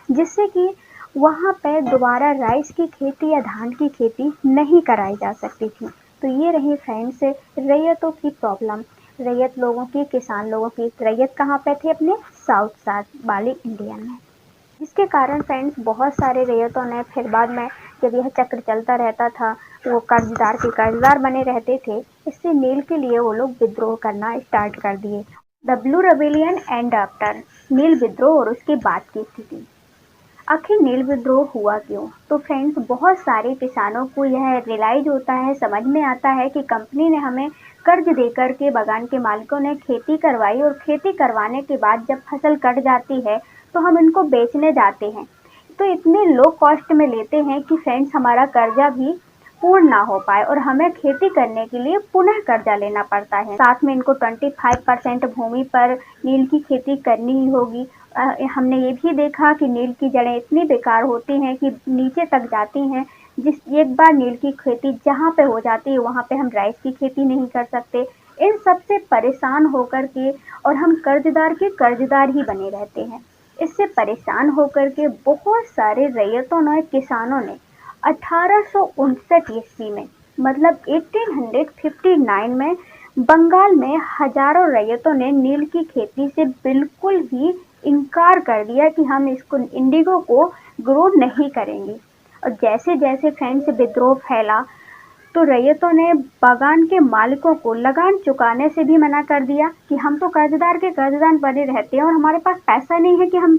जिससे कि वहाँ पे दोबारा राइस की खेती या धान की खेती नहीं कराई जा सकती थी। तो ये रही फ्रेंड्स रैयतों की प्रॉब्लम, रैयत लोगों की, किसान लोगों की। रैयत कहाँ पे थे, अपने साउथ वाली इंडिया में। जिसके कारण फ्रेंड्स बहुत सारे रैयतों ने फिर बाद में, जब यह चक्र चलता रहता था, वो कर्जदार के कर्जदार बने रहते थे, इससे नील के लिए वो लोग विद्रोह करना स्टार्ट कर दिए। The blue rebellion and after, नील विद्रोह और उसके बाद की स्थिति। आखिर नील विद्रोह हुआ क्यों? तो फ्रेंड्स बहुत सारे किसानों को यह रियलाइज होता है, समझ में आता है कि कंपनी ने हमें कर्ज देकर के, बागान के मालिकों ने खेती करवाई और खेती करवाने के बाद जब फसल कट जाती है तो हम इनको बेचने जाते हैं, तो इतने लो कॉस्ट में लेते हैं कि फ्रेंड्स हमारा कर्जा भी पूर्ण ना हो पाए और हमें खेती करने के लिए पुनः कर्जा लेना पड़ता है। साथ में इनको 25% भूमि पर नील की खेती करनी ही होगी। हमने ये भी देखा कि नील की जड़ें इतनी बेकार होती हैं कि नीचे तक जाती हैं, जिस एक बार नील की खेती जहाँ पे हो जाती है वहाँ पे हम राइस की खेती नहीं कर सकते। इन सब से परेशान होकर के और हम कर्जदार के कर्जदार ही बने रहते हैं। इससे परेशान होकर के बहुत सारे रैयतों ने, किसानों ने 1859 ईस्वी में, मतलब 1859 में, बंगाल में हजारों रैयतों ने नील की खेती से बिल्कुल ही इनकार कर दिया कि हम इसको, इंडिगो को ग्रो नहीं करेंगे। और जैसे जैसे फ्रेंड्स विद्रोह फैला, तो रैयतों ने बागान के मालिकों को लगान चुकाने से भी मना कर दिया कि हम तो कर्जदार के कर्जदार बने रहते हैं और हमारे पास पैसा नहीं है कि हम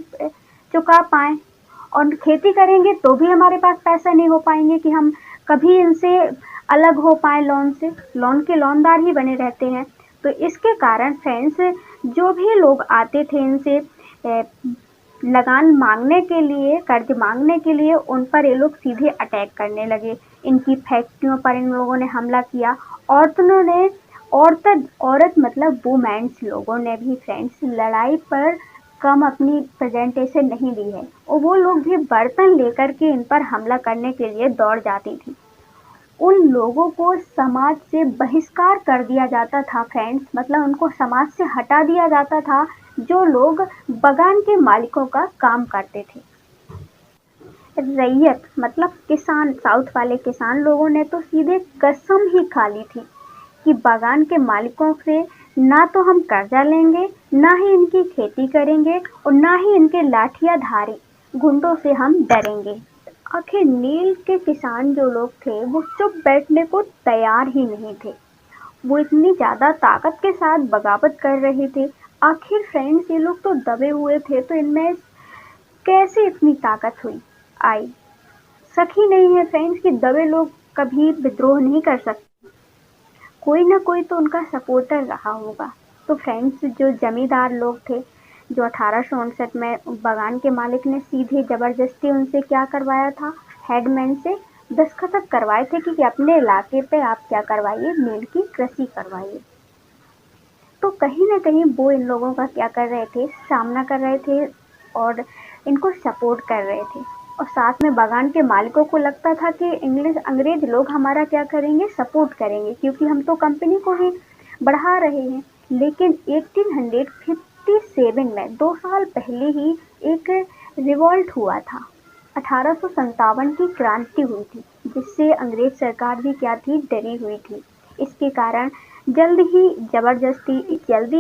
चुका पाएं, और खेती करेंगे तो भी हमारे पास पैसा नहीं हो पाएंगे कि हम कभी इनसे अलग हो पाए, लोन से, लोन के लोनदार ही बने रहते हैं। तो इसके कारण फ्रेंड्स जो भी लोग आते थे इनसे लगान मांगने के लिए, कर्ज मांगने के लिए, उन पर ये लोग सीधे अटैक करने लगे इनकी फैक्ट्रियों पर इन लोगों ने हमला किया। औरत मतलब वुमेन्स लोगों ने भी फ्रेंड्स लड़ाई पर कम अपनी प्रेजेंटेशन नहीं दी है, और वो लोग भी बर्तन लेकर के इन पर हमला करने के लिए दौड़ जाती थी। उन लोगों को समाज से बहिष्कार कर दिया जाता था फ्रेंड्स, मतलब उनको समाज से हटा दिया जाता था जो लोग बगान के मालिकों का काम करते थे। रैयत मतलब किसान, साउथ वाले किसान लोगों ने तो सीधे कसम ही खा ली थी कि बागान के मालिकों से ना तो हम कर्जा लेंगे, ना ही इनकी खेती करेंगे, और ना ही इनके लाठियाधारी गुंडों से हम डरेंगे। आखिर नील के किसान जो लोग थे वो चुप बैठने को तैयार ही नहीं थे। वो इतनी ज्यादा ताकत के साथ बगावत कर रहे थे। आखिर फ्रेंड्स ये लोग तो दबे हुए थे, तो इनमें कैसे इतनी ताकत आई? शक ही नहीं है फ्रेंड्स कि दबे लोग कभी विद्रोह नहीं कर सकते। कोई ना कोई तो उनका सपोर्टर रहा होगा। तो फ्रेंड्स जो जमींदार लोग थे, जो 1859 में बागान के मालिक ने सीधे जबरदस्ती उनसे क्या करवाया था, हेडमैन से दस्तखत करवाए थे कि अपने इलाके पे आप क्या करवाइए, नील की कृषि करवाइए। तो कहीं ना कहीं वो इन लोगों का क्या कर रहे थे, सामना कर रहे थे और इनको सपोर्ट कर रहे थे। और साथ में बागान के मालिकों को लगता था कि अंग्रेज लोग हमारा क्या करेंगे, सपोर्ट करेंगे, क्योंकि हम तो कंपनी को ही बढ़ा रहे हैं। लेकिन 1857 में 2 साल पहले ही एक रिवॉल्ट हुआ था। 1857 की क्रांति हुई थी, जिससे अंग्रेज सरकार भी क्या थी, डरी हुई थी। इसके कारण जल्दी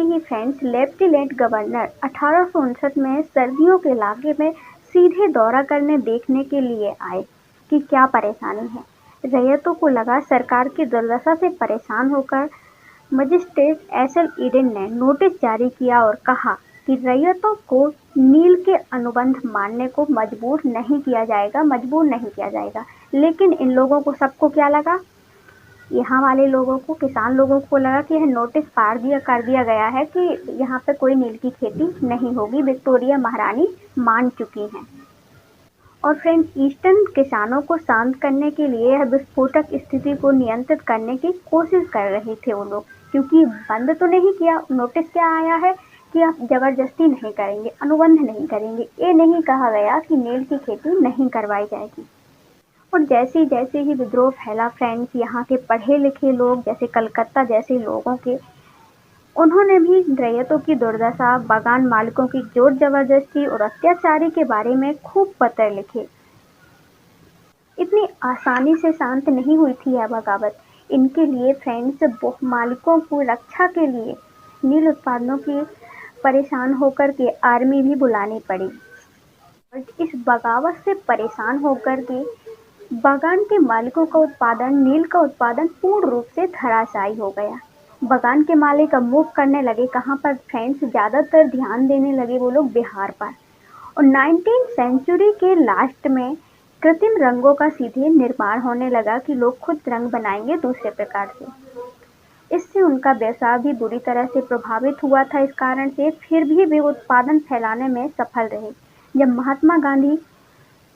ही फ्रेंच लेफ्टिनेंट गवर्नर 1859 में सर्दियों के इलाके में सीधे दौरा करने देखने के लिए आए कि क्या परेशानी है। रैयतों को लगा सरकार की दुर्दशा से परेशान होकर मजिस्ट्रेट एसएल ईडन ने नोटिस जारी किया और कहा कि रैयतों को नील के अनुबंध मानने को मजबूर नहीं किया जाएगा। लेकिन इन लोगों को सबको क्या लगा, यहाँ वाले लोगों को, किसान लोगों को लगा कि यह नोटिस कर दिया गया है कि यहाँ पे कोई नील की खेती नहीं होगी, विक्टोरिया महारानी मान चुकी हैं। और फ्रेंड्स ईस्टर्न किसानों को शांत करने के लिए यह विस्फोटक स्थिति को नियंत्रित करने की कोशिश कर रहे थे वो लोग, क्योंकि बंद तो नहीं किया। नोटिस क्या आया है कि आप जबरदस्ती नहीं करेंगे, अनुबंध नहीं करेंगे, ये नहीं कहा गया कि नील की खेती नहीं करवाई जाएगी। और जैसे ही विद्रोह फैला फ्रेंड्स, यहाँ के पढ़े लिखे लोग जैसे कलकत्ता जैसे लोगों के, उन्होंने भी रैयतों की दुर्दशा, बागान मालिकों की जोर जबरदस्ती और अत्याचारी के बारे में खूब पत्र लिखे। इतनी आसानी से शांत नहीं हुई थी यह बगावत। इनके लिए फ्रेंड्स मालिकों को रक्षा के लिए नील उत्पादनों की परेशान होकर के आर्मी भी बुलानी पड़ी। इस बगावत से परेशान होकर के बागान के मालिकों का उत्पादन, नील का उत्पादन पूर्ण रूप से धराशायी हो गया। बागान के मालिक अब मूव करने लगे कहाँ पर फ्रेंड्स, ज़्यादातर ध्यान देने लगे वो लोग बिहार पर। और 19वीं सेंचुरी के लास्ट में कृत्रिम रंगों का सीधे निर्माण होने लगा कि लोग खुद रंग बनाएंगे दूसरे प्रकार से। इससे उनका व्यवसाय भी बुरी तरह से प्रभावित हुआ था। इस कारण से फिर भी वे उत्पादन फैलाने में सफल रहे। जब महात्मा गांधी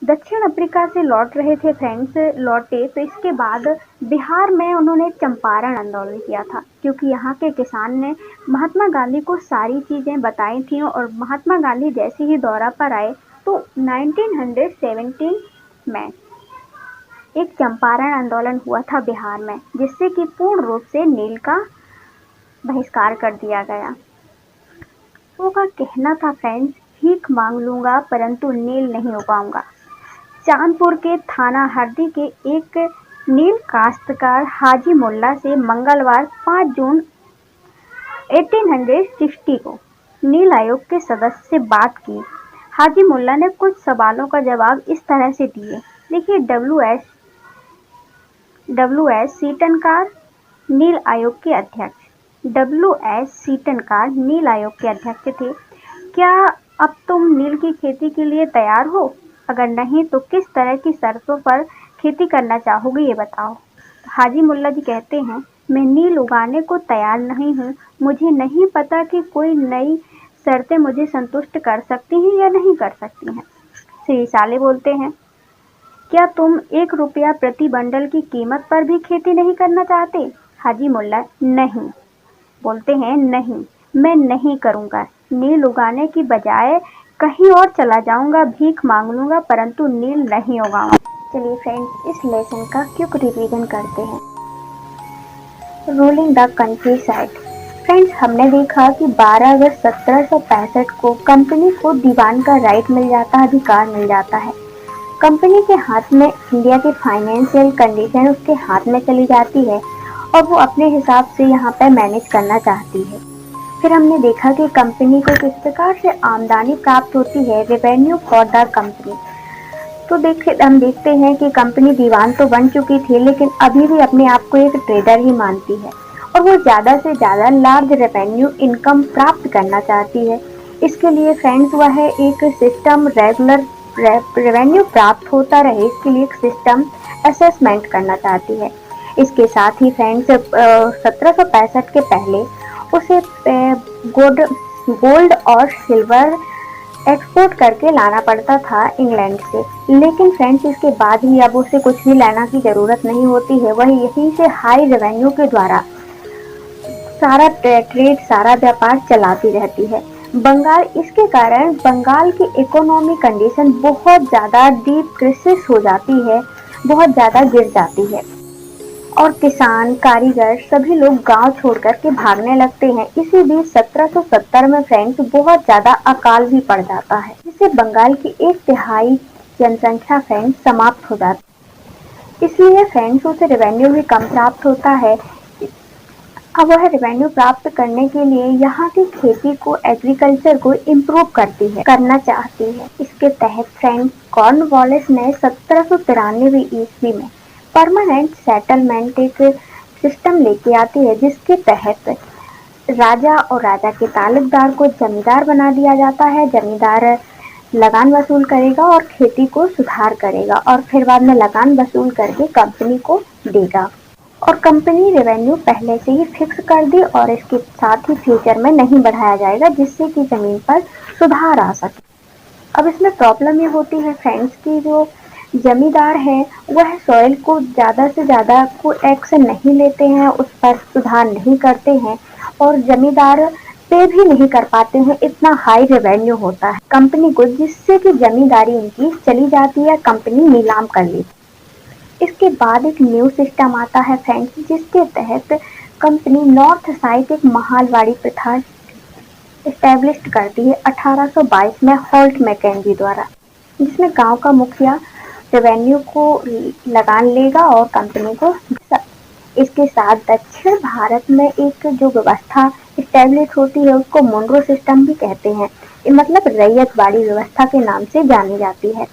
दक्षिण अफ्रीका से लौट रहे थे तो इसके बाद बिहार में उन्होंने चंपारण आंदोलन किया था, क्योंकि यहाँ के किसान ने महात्मा गांधी को सारी चीज़ें बताई थी। और महात्मा गांधी जैसे ही दौरा पर आए तो 1917 में एक चंपारण आंदोलन हुआ था बिहार में, जिससे कि पूर्ण रूप से नील का बहिष्कार कर दिया गया। लोगों का कहना था फ्रेंड्स, भीख मांग लूंगा परंतु नील नहीं उगाऊंगा। चांदपुर के थाना हरदी के एक नील काश्तकार हाजी मुल्ला से मंगलवार 5 जून 1860 को नील आयोग के सदस्य से बात की। हाजी मुल्ला ने कुछ सवालों का जवाब इस तरह से दिए। देखिए, डब्ल्यू एस सीटनकार नील आयोग के अध्यक्ष थे। क्या अब तुम नील की खेती के लिए तैयार हो? अगर नहीं तो किस तरह की शर्तों पर खेती करना चाहोगे ये बताओ। हाजी मुल्ला जी कहते हैं, मैं नील उगाने को तैयार नहीं हूँ। मुझे नहीं पता कि कोई नई शर्तें मुझे संतुष्ट कर सकती हैं या नहीं कर सकती हैं। श्री साले बोलते हैं, क्या तुम 1 रुपया प्रति बंडल की कीमत पर भी खेती नहीं करना चाहते? हाजी मुल्ला नहीं बोलते हैं, नहीं, मैं नहीं करूंगा। नील उगाने की बजाय कहीं और चला जाऊंगा, भीख मांग लूंगा, परंतु नील नहीं उगाऊंगा। चलिए फ्रेंड्स, इस लेसन का क्विक रिवीजन करते हैं। Ruling the country side. Friends, हमने देखा कि 12 अगस्त 1765 को कंपनी को दीवान का राइट मिल जाता है, अधिकार मिल जाता है। कंपनी के हाथ में इंडिया की फाइनेंशियल कंडीशन उसके हाथ में चली जाती है और वो अपने हिसाब से यहाँ पर मैनेज करना चाहती है। फिर हमने देखा कि कंपनी को किस प्रकार से आमदनी प्राप्त होती है, रेवेन्यू फॉर द कंपनी। तो हम देखते हैं कि कंपनी दीवान तो बन चुकी थी, लेकिन अभी भी अपने आप को एक ट्रेडर ही मानती है और वो ज़्यादा से ज़्यादा लार्ज रेवेन्यू इनकम प्राप्त करना चाहती है। इसके लिए फ्रेंड्स वह एक सिस्टम रेगुलर रेवेन्यू प्राप्त होता रहे, इसके लिए एक सिस्टम असेसमेंट करना चाहती है। इसके साथ ही फ्रेंड्स 1765 के पहले उसे गोल्ड और सिल्वर एक्सपोर्ट करके लाना पड़ता था इंग्लैंड से, लेकिन फ्रेंड्स इसके बाद ही अब उसे कुछ भी लाना की जरूरत नहीं होती है। वह यहीं से हाई रेवेन्यू के द्वारा सारा ट्रेड, सारा व्यापार चलाती रहती है। बंगाल, इसके कारण बंगाल की इकोनॉमी कंडीशन बहुत ज़्यादा डीप क्राइसिस हो जाती है, बहुत ज़्यादा गिर जाती है और किसान, कारीगर सभी लोग गांव छोड़कर के भागने लगते हैं। इसी बीच 1770 में फ्रेंड्स बहुत ज़्यादा अकाल भी पड़ जाता है, जिससे बंगाल की 1/3 जनसंख्या फ्रेंड्स समाप्त हो जाती है। इसलिए फ्रेंड्स उसे रेवेन्यू भी कम प्राप्त होता है। अब वह रेवेन्यू प्राप्त करने के लिए यहाँ की खेती को, एग्रीकल्चर को इम्प्रूव करना चाहती है। इसके तहत फ्रेंड्स कॉर्नवालिस ने 1793 ईस्वी में परमानेंट सेटलमेंट एक सिस्टम लेके आती है, जिसके तहत राजा और राजा के तालुकदार को जमींदार बना दिया जाता है। जमींदार लगान वसूल करेगा और खेती को सुधार करेगा और फिर बाद में लगान वसूल करके कंपनी को देगा और कंपनी रेवेन्यू पहले से ही फिक्स कर दी और इसके साथ ही फ्यूचर में नहीं बढ़ाया जाएगा, जिससे कि जमीन पर सुधार आ सके। अब इसमें प्रॉब्लम ये होती है फ्रेंड्स कि जो जमींदार हैं वह सॉइल को ज़्यादा से ज़्यादा को एक्शन नहीं लेते हैं, उस पर सुधार नहीं करते हैं और जमींदार पे भी नहीं कर पाते हैं। इतना हाई रेवेन्यू होता है कंपनी को, जिससे कि जमींदारी उनकी चली जाती है, कंपनी नीलाम कर लेती। इसके बाद एक न्यू सिस्टम आता है फ्रेंड्स, जिसके तहत कंपनी नॉर्थ साइड एक महालवाड़ी प्रथा एस्टेब्लिश करती है 1822 में हॉल्ट मैकेंजी द्वारा, जिसमें गांव का मुखिया रेवेन्यू को लगान लेगा और कंपनी को। इसके साथ दक्षिण भारत में एक जो व्यवस्था एस्टेब्लिश होती है उसको मोनरो सिस्टम भी कहते हैं, मतलब रैयतवाड़ी व्यवस्था के नाम से जानी जाती है।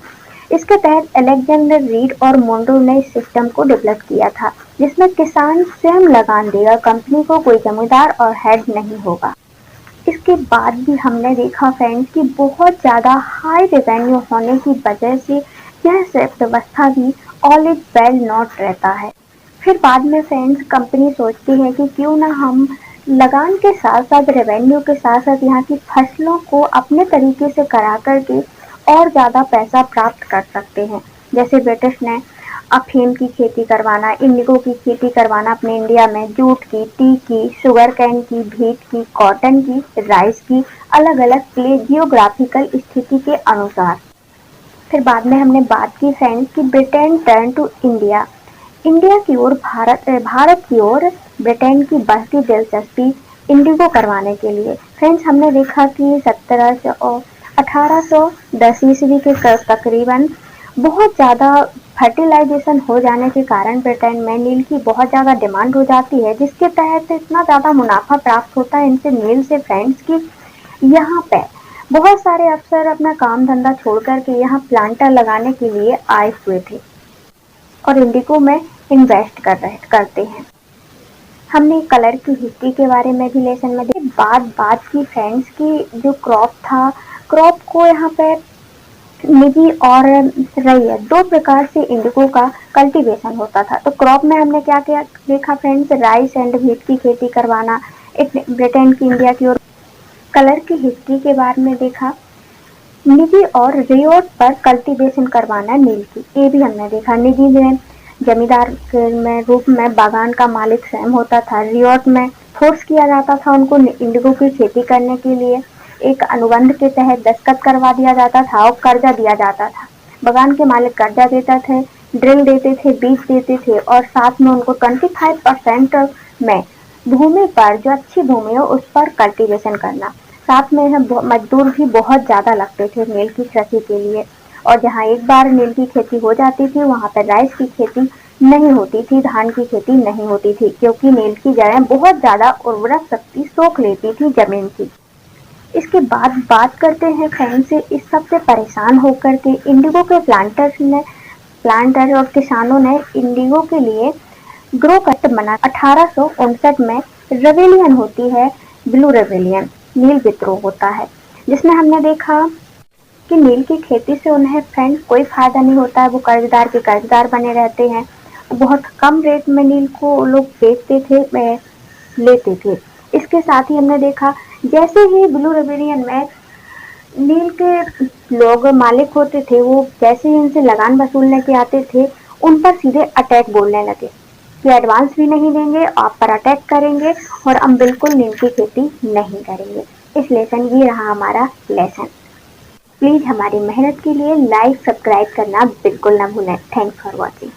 इसके तहत अलेक्जेंडर रीड और मोनरो ने इस सिस्टम को डेवलप किया था, जिसमें किसान स्वयं लगान देगा, कंपनी को कोई जमींदार और हेड नहीं होगा। इसके बाद भी हमने देखा फ्रेंड्स कि बहुत ज़्यादा हाई रेवेन्यू होने की वजह से यह व्यवस्था भी ऑल इज वेल नॉट रहता है। फिर बाद में फ्रेंड्स कंपनी सोचती है कि क्यों ना हम लगान के साथ साथ, रेवेन्यू के साथ साथ यहाँ की फसलों को अपने तरीके से करा करके और ज़्यादा पैसा प्राप्त कर सकते हैं। जैसे ब्रिटिश ने अफीम की खेती करवाना, इंडिगो की खेती करवाना अपने इंडिया में, जूट की, टी की, शुगर कैन की, भीट की, कॉटन की, राइस की, अलग अलग जियोग्राफिकल स्थिति के अनुसार। फिर बाद में हमने बात की फ्रेंड्स कि Britain turn to India, India की ओर भारत की ओर ब्रिटेन की बढ़ती दिलचस्पी इंडिगो करवाने के लिए। फ्रेंड्स हमने देखा कि 1810 ईस्वी के तकरीबन बहुत ज़्यादा फर्टिलाइजेशन हो जाने के कारण ब्रिटेन में नील की बहुत ज़्यादा डिमांड हो जाती है, जिसके तहत इतना ज़्यादा मुनाफा प्राप्त होता है इनसे नील से फ्रेंड्स की यहाँ पे बहुत सारे अफसर अपना काम धंधा छोड़ करके यहाँ प्लांटर लगाने के लिए आए हुए थे और इंडिगो में इन्वेस्ट करते हैं। हमने कलर की हिस्ट्री के बारे में भी लेसन में बात की फ्रेंड्स की जो क्रॉप था, क्रॉप को यहाँ पे निजी और रैयत दो प्रकार से इंडिगो का कल्टीवेशन होता था। तो क्रॉप में हमने क्या क्या देखा फ्रेंड्स, राइस एंड व्हीट की खेती करवाना एक ब्रिटेन की इंडिया की ओर। कलर की हिस्ट्री के बारे में देखा निजी और रियोट पर कल्टीवेशन करवाना नील की, ये भी हमने देखा। निजी में जमींदार के में रूप में बागान का मालिक स्वयं होता था। रियोट में फोर्स किया जाता था उनको इंडिगो की खेती करने के लिए। एक अनुबंध के तहत दस्तखत करवा दिया जाता था और कर्जा दिया जाता था। बागान के मालिक कर्जा देते थे, ड्रिल देते थे, बीज देते थे और साथ में उनको 25% में भूमि पर, जो अच्छी भूमि हो उस पर कल्टीवेशन करना। साथ में मजदूर भी बहुत ज्यादा लगते थे नील की कृषि के लिए। और जहाँ एक बार नील की खेती हो जाती थी वहाँ पर राइस की खेती नहीं होती थी, धान की खेती नहीं होती थी, क्योंकि नील की जड़ें बहुत ज्यादा उर्वरक शक्ति सोख लेती थी जमीन की। इसके बाद बात करते हैं फ्रेंड्स, इस सब से परेशान होकर के इंडिगो के प्लांटर और किसानों ने इंडिगो के लिए ग्रो कट बना। 1859 में रेवेलियन होती है, ब्लू रेवेलियन, नील विद्रोह होता है, जिसमें हमने देखा कि नील की खेती से उन्हें फ्रेंड्स कोई फायदा नहीं होता है। वो कर्जदार के कर्जदार बने रहते हैं। बहुत कम रेट में नील को लोग बेचते थे, लेते थे। इसके साथ ही हमने देखा जैसे ही ब्लू रेवेलियन में नील के लोग मालिक होते थे, वो जैसे ही इनसे लगान वसूलने के आते थे उन पर सीधे अटैक बोलने लगे कि एडवांस भी नहीं देंगे, आप पर अटैक करेंगे और हम बिल्कुल नील की खेती नहीं करेंगे। इस लेसन ये रहा हमारा लेसन। प्लीज हमारी मेहनत के लिए लाइक सब्सक्राइब करना बिल्कुल ना भूलें। Thanks for watching.